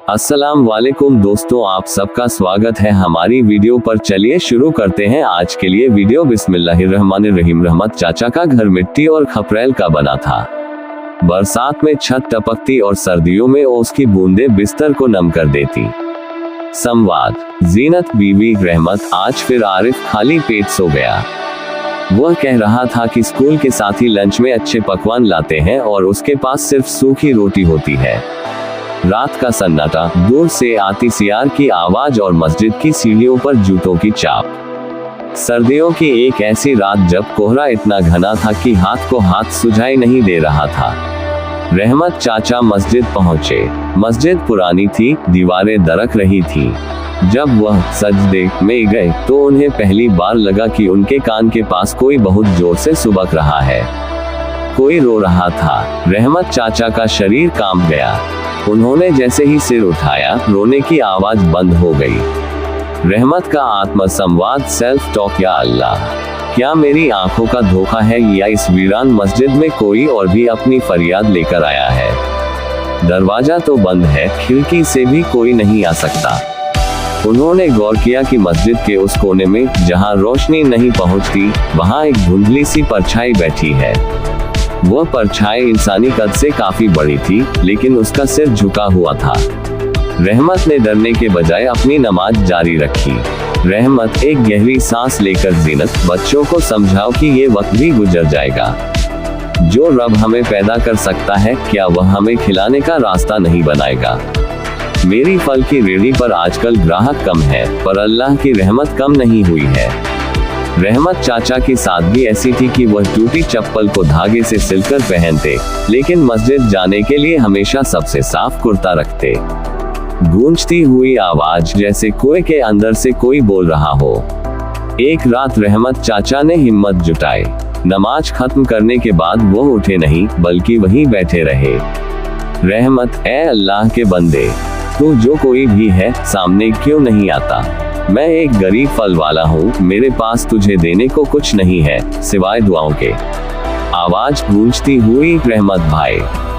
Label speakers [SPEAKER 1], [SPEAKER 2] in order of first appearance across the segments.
[SPEAKER 1] अस्सलाम वालेकुम दोस्तों, आप सबका स्वागत है हमारी वीडियो पर। चलिए शुरू करते हैं आज के लिए वीडियो। बिस्मिल्लाहिर्रहमानिर्रहीम। रहमत चाचा का घर मिट्टी और खपरेल का बना था। बरसात में छत टपकती और सर्दियों में ओस की बूंदें बिस्तर को नम कर देती। संवाद। जीनत बीवी रहमत। आज फिर आरिफ खाली पेट सो गया। वह कह रहा था कि स्कूल के साथी लंच में अच्छे पकवान लाते हैं और उसके पास सिर्फ सूखी रोटी होती है। रात का सन्नाटा, दूर से आती सियार की आवाज और मस्जिद की सीढ़ियों पर जूतों की चाप। सर्दियों की एक ऐसी रात जब कोहरा इतना घना था कि हाथ को हाथ सुझाई नहीं दे रहा था। रहमत चाचा मस्जिद पहुंचे। मस्जिद पुरानी थी, दीवारें दरक रही थी। जब वह सजदे में गए तो उन्हें पहली बार लगा कि उनके कान के पास कोई बहुत जोर से सुबक रहा है। कोई रो रहा था। रहमत चाचा का शरीर कांप गया। उन्होंने जैसे ही सिर उठाया, रोने की आवाज बंद हो गई। रहमत का आत्म संवाद, सेल्फ टॉक। या अल्लाह, क्या मेरी आंखों का धोखा है या इस वीरान मस्जिद में कोई और भी अपनी फरियाद लेकर आया है? दरवाजा तो बंद है, खिड़की से भी कोई नहीं आ सकता। उन्होंने गौर किया कि मस्जिद के उस कोने में जहां रोशनी नहीं पहुंचती, वहां एक धुंधली सी परछाई बैठी है। वह परछाई इंसानी कद से काफी बड़ी थी, लेकिन उसका सिर झुका हुआ था। रहमत ने डरने के बजाय अपनी नमाज जारी रखी। रहमत एक गहरी सांस लेकर, जीनत, बच्चों को समझाओ कि ये वक्त भी गुजर जाएगा। जो रब हमें पैदा कर सकता है, क्या वह हमें खिलाने का रास्ता नहीं बनाएगा? मेरी फल की रेहड़ी पर आजकल ग्राहक कम है, पर अल्लाह की रहमत कम नहीं हुई है। रहमत चाचा की सादगी ऐसी थी कि वह टूटी चप्पल को धागे से सिलकर पहनते, लेकिन मस्जिद जाने के लिए हमेशा सबसे साफ कुर्ता रखते। गूंजती हुई आवाज, जैसे कुएं के अंदर से कोई बोल रहा हो। एक रात रहमत चाचा ने हिम्मत जुटाई। नमाज खत्म करने के बाद वो उठे नहीं, बल्कि वहीं बैठे रहे। रहमत, ए अल्लाह के बंदे, तू जो कोई भी है, सामने क्यों नहीं आता? मैं एक गरीब फल वाला हूँ, मेरे पास तुझे देने को कुछ नहीं है सिवाय दुआओं के। आवाज गूंजती हुई, रहमत भाई,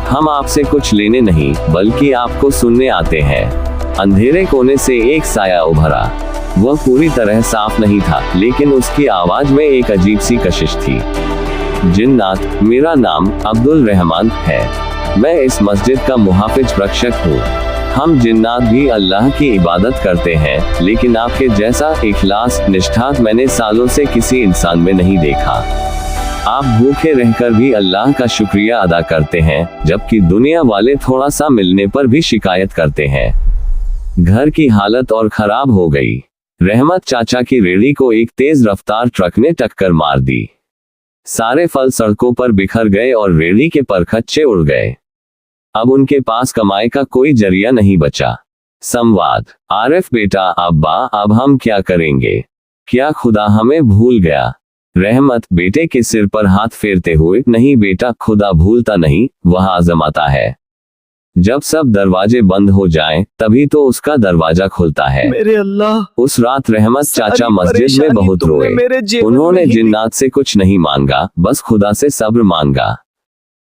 [SPEAKER 1] हम आपसे कुछ लेने नहीं बल्कि आपको सुनने आते हैं। अंधेरे कोने से एक साया उभरा। वह पूरी तरह साफ नहीं था, लेकिन उसकी आवाज में एक अजीब सी कशिश थी। जिन्नात, मेरा नाम अब्दुल रहमान है। मैं इस मस्जिद का मुहाफिज रक्षक हूँ। हम जिन्नात भी अल्लाह की इबादत करते हैं, लेकिन आपके जैसा इखलास, निष्ठा मैंने सालों से किसी इंसान में नहीं देखा। आप भूखे रहकर भी अल्लाह का शुक्रिया अदा करते हैं, जबकि दुनिया वाले थोड़ा सा मिलने पर भी शिकायत करते हैं। घर की हालत और खराब हो गई। रहमत चाचा की रेहड़ी को एक तेज रफ्तार ट्रक ने टक्कर मार दी। सारे फल सड़कों पर बिखर गए और रेहड़ी के परखच्चे उड़ गए। अब उनके पास कमाई का कोई जरिया नहीं बचा। संवाद। आरिफ बेटा, अब्बा, अब हम क्या करेंगे? क्या खुदा हमें भूल गया? रहमत बेटे के सिर पर हाथ फेरते हुए, नहीं बेटा, खुदा भूलता नहीं, वह आजमाता है। जब सब दरवाजे बंद हो जाएं, तभी तो उसका दरवाजा खुलता है।
[SPEAKER 2] मेरे अल्लाह।
[SPEAKER 1] उस रात रहमत चाचा मस्जिद में बहुत रोए। उन्होंने जिन्नात से कुछ नहीं मांगा, बस खुदा से सब्र मांगा।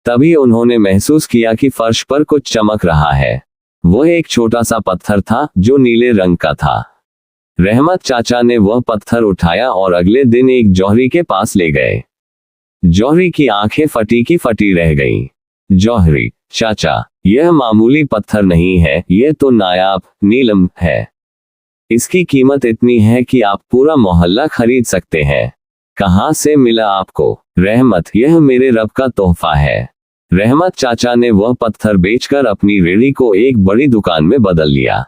[SPEAKER 1] तभी उन्होंने महसूस किया कि फर्श पर कुछ चमक रहा है। वह एक छोटा सा पत्थर था जो नीले रंग का था। रहमत चाचा ने वह पत्थर उठाया और अगले दिन एक जौहरी के पास ले गए। जौहरी की आंखें फटी की फटी रह गईं। जौहरी, चाचा, यह मामूली पत्थर नहीं है, यह तो नायाब नीलम है। इसकी कीमत इतनी है कि आप पूरा मोहल्ला खरीद सकते हैं। कहां से मिला आपको? रहमत, यह मेरे रब का तोहफा है। रहमत चाचा ने वह पत्थर बेचकर अपनी रेहड़ी को एक बड़ी दुकान में बदल लिया।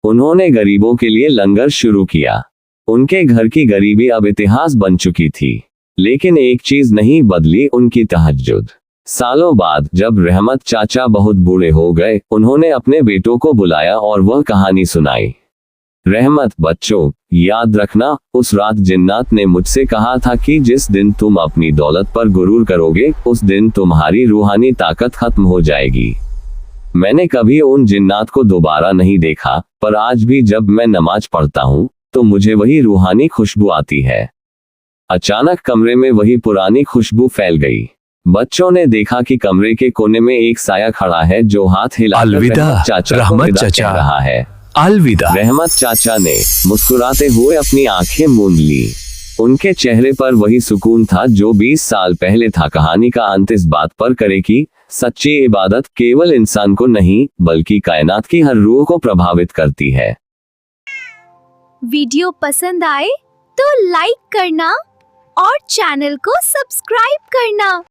[SPEAKER 1] उन्होंने गरीबों के लिए लंगर शुरू किया। उनके घर की गरीबी अब इतिहास बन चुकी थी, लेकिन एक चीज नहीं बदली, उनकी तहज्जुद। सालों बाद जब रहमत चाचा बहुत बूढ़े हो गए, उन्होंने अपने बेटों को बुलाया और वह कहानी सुनाई। रहमत, बच्चों, याद रखना, उस रात जिन्नात ने मुझसे कहा था कि जिस दिन तुम अपनी दौलत पर गुरूर करोगे, उस दिन तुम्हारी रूहानी ताकत खत्म हो जाएगी। मैंने कभी उन जिन्नात को दोबारा नहीं देखा, पर आज भी जब मैं नमाज पढ़ता हूँ, तो मुझे वही रूहानी खुशबू आती है। अचानक कमरे में वही पुरानी खुशबू फैल गई। बच्चों ने देखा कि कमरे के कोने में एक साया खड़ा है जो हाथ हिलाकर
[SPEAKER 2] अलविदा
[SPEAKER 1] रहमत चाचा को
[SPEAKER 2] रहमत
[SPEAKER 1] विदा
[SPEAKER 2] चाचा।
[SPEAKER 1] कह रहा है।
[SPEAKER 2] अलविदा।
[SPEAKER 1] रहमत चाचा ने मुस्कुराते हुए अपनी आंखें मूंद ली। उनके चेहरे पर वही सुकून था जो 20 साल पहले था। कहानी का अंत इस बात पर करे कि सच्ची इबादत केवल इंसान को नहीं बल्कि कायनात की हर रूह को प्रभावित करती है।
[SPEAKER 3] वीडियो पसंद आए तो लाइक करना और चैनल को सब्सक्राइब करना।